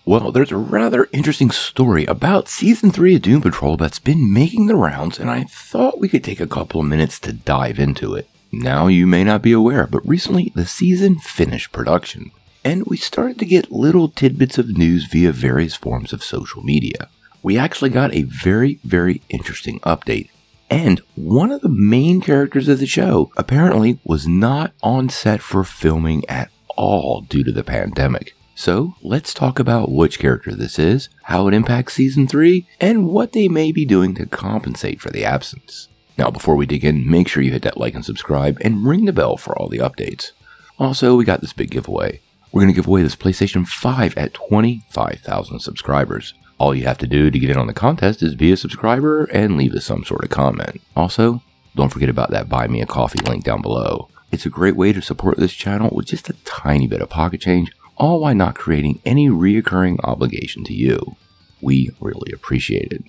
Well, there's a rather interesting story about Season 3 of Doom Patrol that's been making the rounds, and I thought we could take a couple of minutes to dive into it. Now, you may not be aware, but recently the season finished production, and we started to get little tidbits of news via various forms of social media. We actually got a very interesting update, and one of the main characters of the show apparently was not on set for filming at all due to the pandemic. So let's talk about which character this is, how it impacts Season 3, and what they may be doing to compensate for the absence. Now before we dig in, make sure you hit that like and subscribe, and ring the bell for all the updates. Also, we got this big giveaway. We're going to give away this PlayStation 5 at 25,000 subscribers. All you have to do to get in on the contest is be a subscriber and leave us some sort of comment. Also, don't forget about that Buy Me a Coffee link down below. It's a great way to support this channel with just a tiny bit of pocket change, all while not creating any reoccurring obligation to you. We really appreciate it.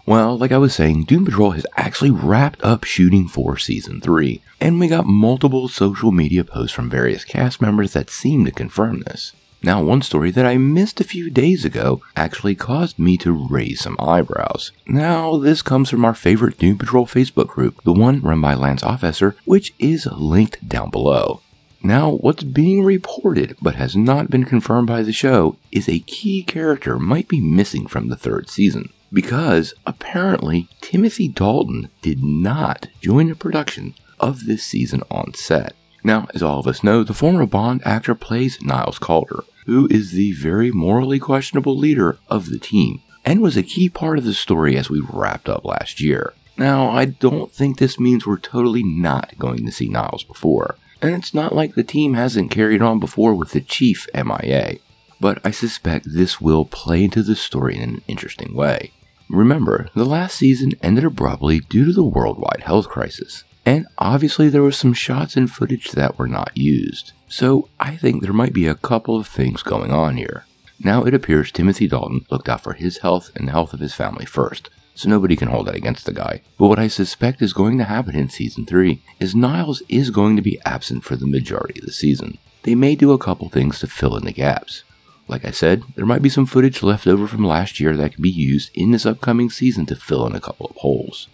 Well, like I was saying, Doom Patrol has actually wrapped up shooting for Season 3, and we got multiple social media posts from various cast members that seem to confirm this. Now, one story that I missed a few days ago actually caused me to raise some eyebrows. Now, this comes from our favorite Doom Patrol Facebook group, the one run by Lance Officer, which is linked down below. Now, what's being reported, but has not been confirmed by the show, is a key character might be missing from the third season, because apparently Timothy Dalton did not join the production of this season on set. Now, as all of us know, the former Bond actor plays Niles Caulder, who is the very morally questionable leader of the team, and was a key part of the story as we wrapped up last year. Now, I don't think this means we're totally not going to see Niles before. And it's not like the team hasn't carried on before with the chief MIA, but I suspect this will play into the story in an interesting way. Remember, the last season ended abruptly due to the worldwide health crisis, and obviously there were some shots and footage that were not used, so I think there might be a couple of things going on here. Now it appears Timothy Dalton looked out for his health and the health of his family first, so nobody can hold that against the guy. But what I suspect is going to happen in Season 3 is Niles is going to be absent for the majority of the season. They may do a couple things to fill in the gaps. Like I said, there might be some footage left over from last year that can be used in this upcoming season to fill in a couple of holes.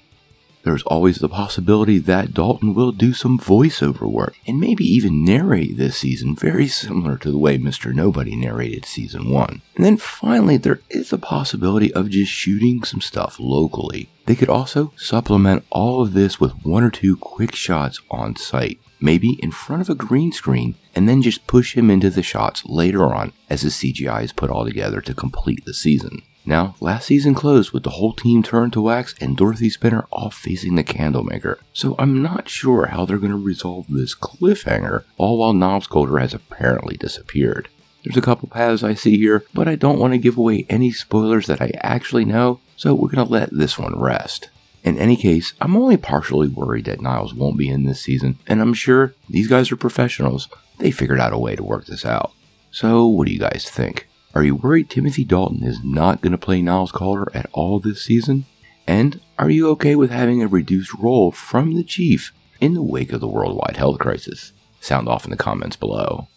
There's always the possibility that Dalton will do some voiceover work and maybe even narrate this season very similar to the way Mr. Nobody narrated Season 1. And then finally, there is a possibility of just shooting some stuff locally. They could also supplement all of this with one or two quick shots on site, maybe in front of a green screen, and then just push him into the shots later on as the CGI is put all together to complete the season. Now, last season closed with the whole team turned to wax and Dorothy Spinner off facing the Candlemaker, so I'm not sure how they're going to resolve this cliffhanger, all while Niles Caulder has apparently disappeared. There's a couple paths I see here, but I don't want to give away any spoilers that I actually know, so we're going to let this one rest. In any case, I'm only partially worried that Niles won't be in this season, and I'm sure these guys are professionals. They figured out a way to work this out. So, what do you guys think? Are you worried Timothy Dalton is not going to play Niles Caulder at all this season? And are you okay with having a reduced role from the Chief in the wake of the worldwide health crisis? Sound off in the comments below.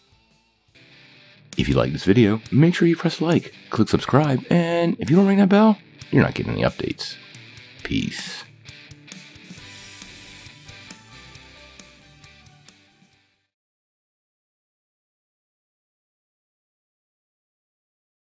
If you like this video, make sure you press like, click subscribe, and if you don't ring that bell, you're not getting any updates. Peace.